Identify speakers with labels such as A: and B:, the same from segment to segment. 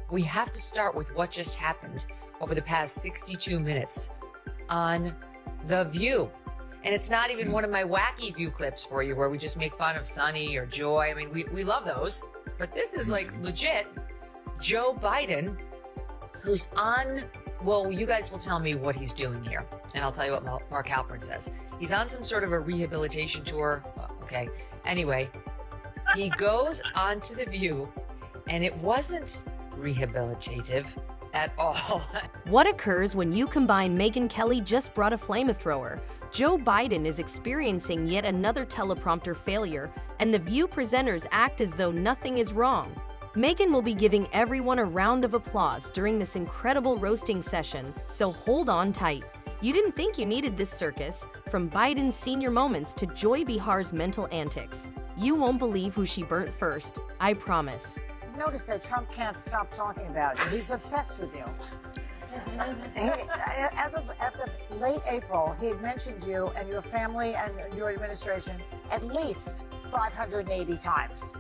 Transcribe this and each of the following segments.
A: we have to start with what just happened over the past 62 minutes on The View. And it's not even one of my wacky View clips for you where we just make fun of Sunny or Joy. I mean, we love those. But this is like legit Joe Biden, who's on, well, you guys will tell me what he's doing here. And I'll tell you what Mark Halpern says. He's on some sort of a rehabilitation tour. Okay. Anyway, he goes on to The View, and it wasn't rehabilitative at all.
B: What occurs when you combine Megyn Kelly just brought a flamethrower? Joe Biden is experiencing yet another teleprompter failure, and The View presenters act as though nothing is wrong. Megyn will be giving everyone a round of applause during this incredible roasting session, so hold on tight. You didn't think you needed this circus, from Biden's senior moments to Joy Bihar's mental antics. You won't believe who she burnt first, I promise.
C: Notice that Trump can't stop talking about you. He's obsessed with you. As of late April, he had mentioned you and your family and your administration at least 580 times.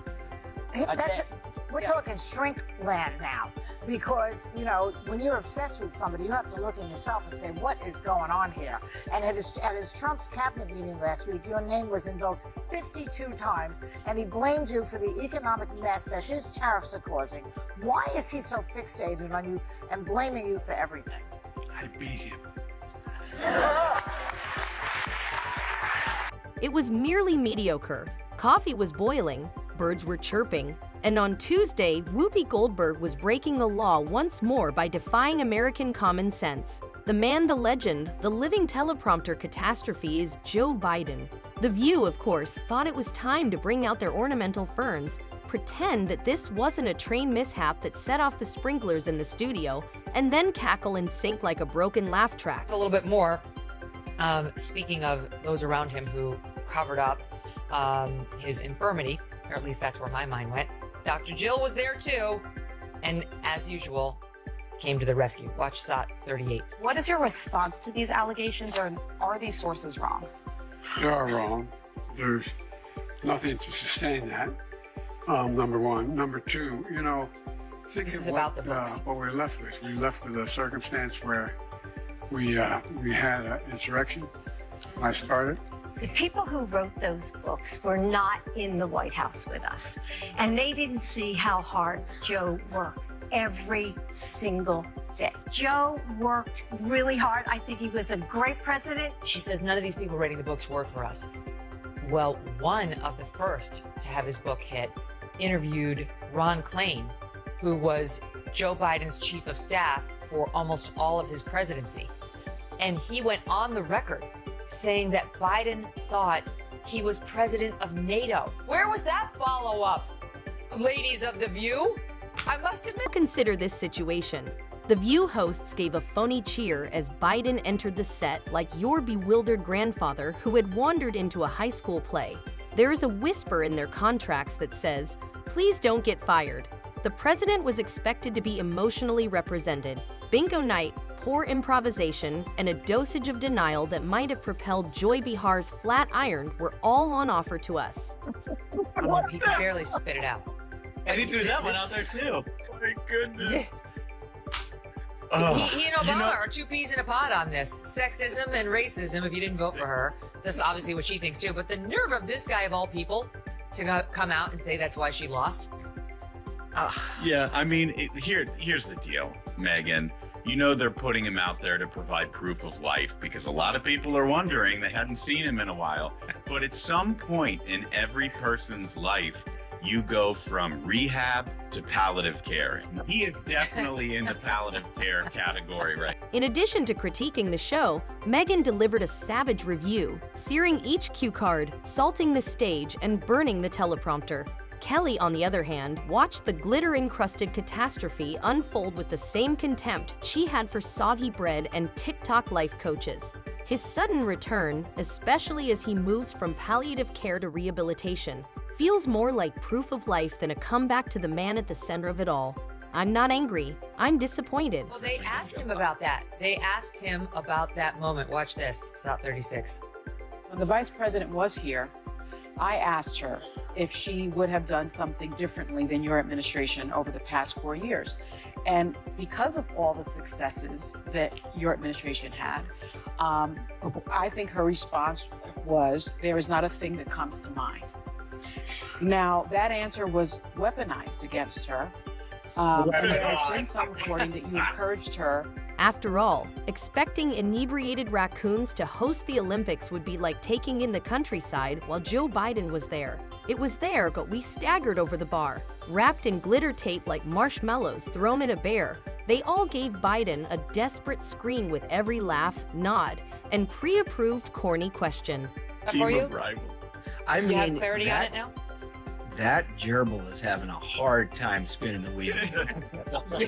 C: We're talking shrink land now, because, you know, when you're obsessed with somebody, you have to look in yourself and say, what is going on here? And at his Trump's cabinet meeting last week, your name was invoked 52 times, and he blamed you for the economic mess that his tariffs are causing. Why is he so fixated on you and blaming you for everything?
D: I beat him.
B: It was merely mediocre. Coffee was boiling, birds were chirping, and on Tuesday, Whoopi Goldberg was breaking the law once more by defying American common sense. The man, the legend, the living teleprompter catastrophe is Joe Biden. The View, of course, thought it was time to bring out their ornamental ferns, pretend that this wasn't a train mishap that set off the sprinklers in the studio, and then cackle and sink like a broken laugh track.
A: It's a little bit more. Speaking of those around him who covered up his infirmity, or at least that's where my mind went. Dr. Jill was there too, and as usual, came to the rescue. Watch SOT 38.
E: What is your response to these allegations, or are these sources wrong?
D: They are wrong. There's nothing to sustain that, number one. Number two, you know, think
A: This is
D: of
A: about the books.
D: what we're left with. We're left with a circumstance where we had an insurrection. I started.
F: The people who wrote those books were not in the White House with us, and they didn't see how hard Joe worked every single day. Joe worked really hard. I think he was a great president.
A: She says none of these people writing the books work for us. Well, one of the first to have his book hit interviewed Ron Klain, who was Joe Biden's chief of staff for almost all of his presidency. And he went on the record saying that Biden thought he was president of NATO. Where was that follow-up, ladies of The View? I must admit.
B: Consider this situation. The View hosts gave a phony cheer as Biden entered the set like your bewildered grandfather who had wandered into a high school play. There is a whisper in their contracts that says, "Please don't get fired." The president was expected to be emotionally represented. Bingo night, poor improvisation, and a dosage of denial that might have propelled Joy Bihar's flat iron were all on offer to us.
A: He could barely spit it out.
G: And he threw that one out there too. My goodness.
A: He and Obama are two peas in a pod on this. Sexism and racism, if you didn't vote for her. That's obviously what she thinks too. But the nerve of this guy, of all people, to come out and say that's why she lost.
G: Yeah, I mean, here's the deal, Megyn. You know they're putting him out there to provide proof of life because a lot of people are wondering, they hadn't seen him in a while. But at some point in every person's life, you go from rehab to palliative care. He is definitely in the palliative care category, right?
B: In addition to critiquing the show, Megyn delivered a savage review, searing each cue card, salting the stage, and burning the teleprompter. Kelly, on the other hand, watched the glitter-encrusted catastrophe unfold with the same contempt she had for soggy bread and TikTok life coaches. His sudden return, especially as he moves from palliative care to rehabilitation, feels more like proof of life than a comeback to the man at the center of it all. I'm not angry. I'm disappointed.
A: Well, they asked him about that. They asked him about that moment. Watch this, SOT 36.
H: When the vice president was here, I asked her if she would have done something differently than your administration over the past 4 years. And because of all the successes that your administration had, I think her response was, there is not a thing that comes to mind. Now, that answer was weaponized against her. And there has been some reporting that you encouraged her.
B: After all, expecting inebriated raccoons to host the Olympics would be like taking in the countryside while Joe Biden was there. It was there, but we staggered over the bar. Wrapped in glitter tape like marshmallows thrown at a bear, they all gave Biden a desperate screen with every laugh, nod, and pre-approved corny question.
A: For you?
I: I
A: You have
I: mean,
A: clarity on it now?
I: that gerbil is having a hard time spinning the wheel. That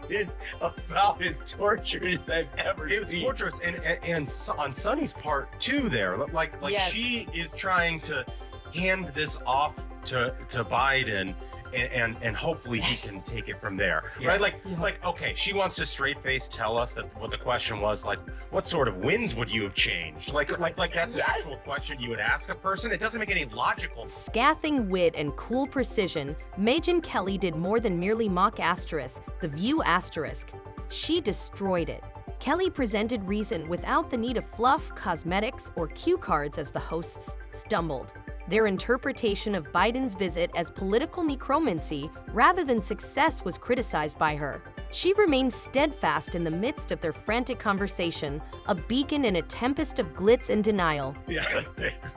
I: is about as torturous as I've ever
J: It was
I: seen.
J: torturous, and on Sunny's part too. There, like
A: Yes.
J: she is trying to hand this off to Biden, and hopefully he can take it from there,
I: Yeah.
J: right? Like okay, she wants to straight face tell us that what the question was, like, what sort of wins would you have changed? Like that's the actual question you would ask a person. It doesn't make any logical.
B: Scathing wit and cool precision, Megyn Kelly did more than merely mock Asterisk, the View Asterisk. She destroyed it. Kelly presented reason without the need of fluff, cosmetics, or cue cards as the hosts stumbled. Their interpretation of Biden's visit as political necromancy rather than success was criticized by her. She remained steadfast in the midst of their frantic conversation, a beacon in a tempest of glitz and denial.
J: Yeah.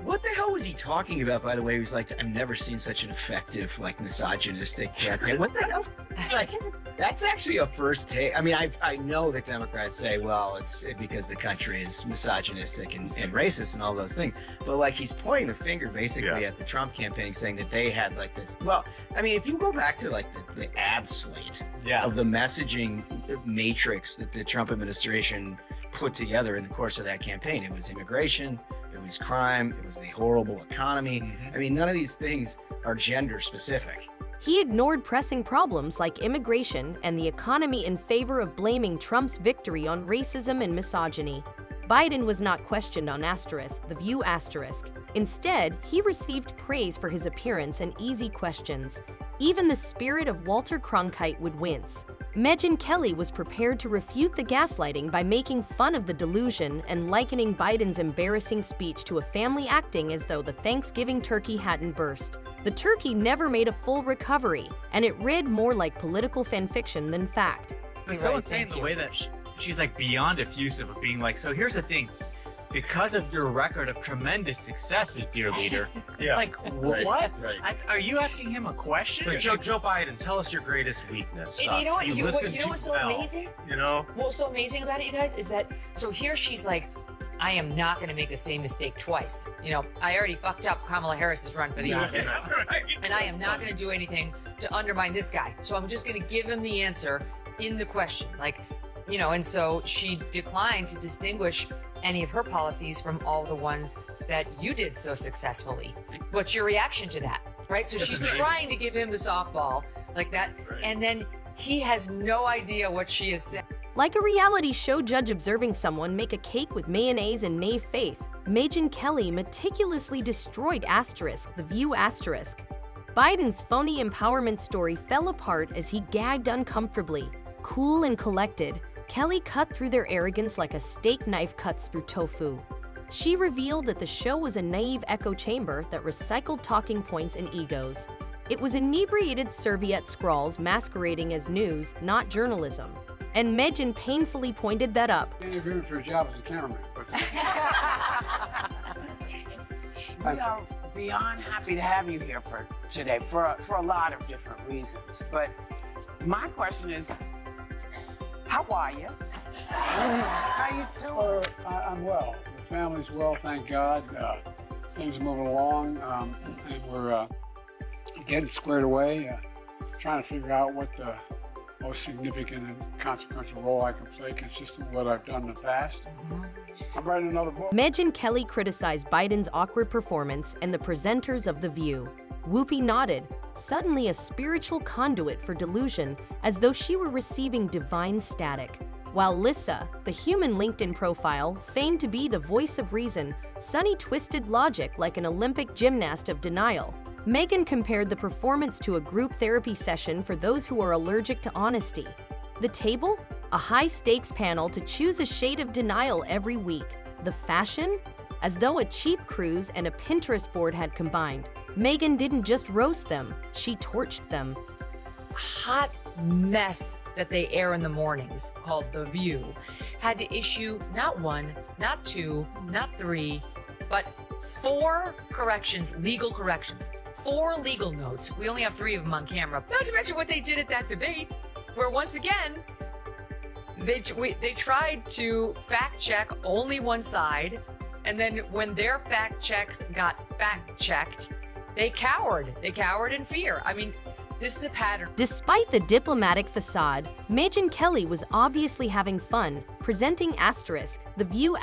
I: What the hell was he talking about, by the way? He was like, I've never seen such an effective, like, misogynistic campaign. What the hell? Like, that's actually a first take. I mean, I know that Democrats say, well, it's because the country is misogynistic and racist and all those things. But, like, he's pointing the finger basically at the Trump campaign, saying that they had, like, this. Well, I mean, if you go back to, like, the ad slate of the messaging matrix that the Trump administration put together in the course of that campaign, it was immigration, it was crime, it was the horrible economy. I mean, none of these things are gender specific.
B: He ignored pressing problems like immigration and the economy in favor of blaming Trump's victory on racism and misogyny. Biden was not questioned on Asterisk, the View Asterisk. Instead, he received praise for his appearance and easy questions. Even the spirit of Walter Cronkite would wince. Megyn Kelly was prepared to refute the gaslighting by making fun of the delusion and likening Biden's embarrassing speech to a family acting as though the Thanksgiving turkey hadn't burst. The turkey never made a full recovery, and it read more like political fanfiction than fact.
K: It's so insane the way that she's like beyond effusive of being like, so here's the thing, because of your record of tremendous successes, dear leader. Like, what?
J: Right.
K: Are you asking him a question?
J: Like, Joe Biden, tell us your greatest weakness.
A: And you know what? You know
J: listen
A: what's
J: too
A: so
J: well,
A: amazing?
J: You know?
A: What's so amazing about it, you guys, is that so here she's like, I am not going to make the same mistake twice. You know, I already fucked up Kamala Harris's run for the office, and I am not going to do anything to undermine this guy. So I'm just going to give him the answer in the question, like, you know. And so she declined to distinguish any of her policies from all the ones that you did so successfully. What's your reaction to that, right? So she's trying to give him the softball like that, and then he has no idea what she is saying.
B: Like a reality show judge observing someone make a cake with mayonnaise and naive faith, Megyn Kelly meticulously destroyed Asterisk, the View Asterisk. Biden's phony empowerment story fell apart as he gagged uncomfortably. Cool and collected, Kelly cut through their arrogance like a steak knife cuts through tofu. She revealed that the show was a naive echo chamber that recycled talking points and egos. It was inebriated serviette scrawls masquerading as news, not journalism. And Megyn painfully pointed that up.
D: Interviewing for a job as a cameraman.
L: We are beyond happy to have you here for today for a lot of different reasons. But my question is, how are you? How you doing?
D: I'm well. The family's well, thank God. Things are moving along, and we're getting squared away, trying to figure out what the most significant and consequential role I can play consistent with what I've done in the past. I'm writing another book.
B: Megyn Kelly criticized Biden's awkward performance and the presenters of The View. Whoopi nodded, suddenly a spiritual conduit for delusion, as though she were receiving divine static. While Lissa, the human LinkedIn profile, feigned to be the voice of reason, Sunny twisted logic like an Olympic gymnast of denial. Megyn compared the performance to a group therapy session for those who are allergic to honesty. The table? A high-stakes panel to choose a shade of denial every week. The fashion? As though a cheap cruise and a Pinterest board had combined. Megyn didn't just roast them, she torched them.
A: Hot mess that they air in the mornings, called The View, had to issue not one, not two, not three, but 4 corrections, legal corrections. 4 legal notes. We only have 3 of them on camera. Not to mention what they did at that debate, where once again, they tried to fact check only one side, and then when their fact checks got fact checked, they cowered. They cowered in fear. I mean, this is a pattern.
B: Despite the diplomatic facade, Megyn Kelly was obviously having fun, presenting The View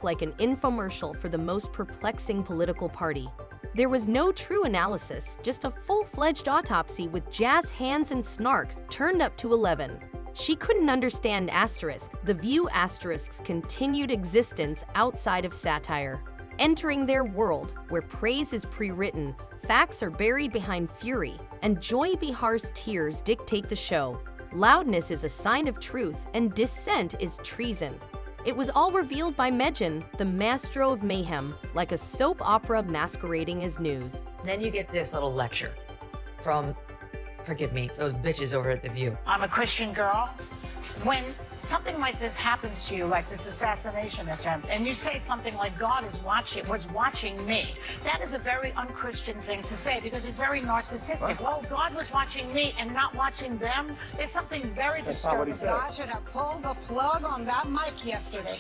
B: like an infomercial for the most perplexing political party. There was no true analysis, just a full-fledged autopsy with jazz hands and snark turned up to 11. She couldn't understand The View's continued existence outside of satire. Entering their world, where praise is pre-written, facts are buried behind fury, and Joy Bihar's tears dictate the show. Loudness is a sign of truth, and dissent is treason. It was all revealed by Megyn, the maestro of mayhem, like a soap opera masquerading as news.
A: Then you get this little lecture from, forgive me, those bitches over at The View.
C: I'm a Christian girl. When something like this happens to you, like this assassination attempt, and you say something like God was watching me, that is a very unchristian thing to say because it's very narcissistic. Well, God was watching me and not watching them. There's something very disturbing.
M: God should have pulled the plug on that mic yesterday.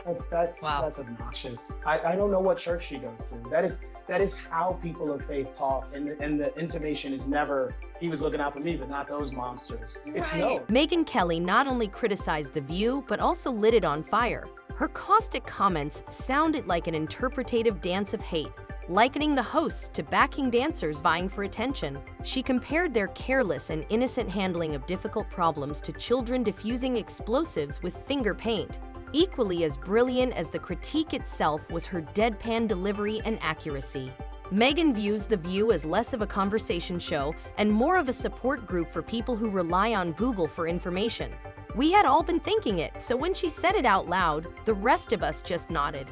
I: That's obnoxious. I don't know what church she goes to. That is how people of faith talk, and the intimation is never, he was looking out for me, but not those monsters. It's no.
B: Megyn Kelly not only criticized The View, but also lit it on fire. Her caustic comments sounded like an interpretative dance of hate, likening the hosts to backing dancers vying for attention. She compared their careless and innocent handling of difficult problems to children diffusing explosives with finger paint. Equally as brilliant as the critique itself was her deadpan delivery and accuracy. Megyn views The View as less of a conversation show and more of a support group for people who rely on Google for information. We had all been thinking it, so when she said it out loud, the rest of us just nodded.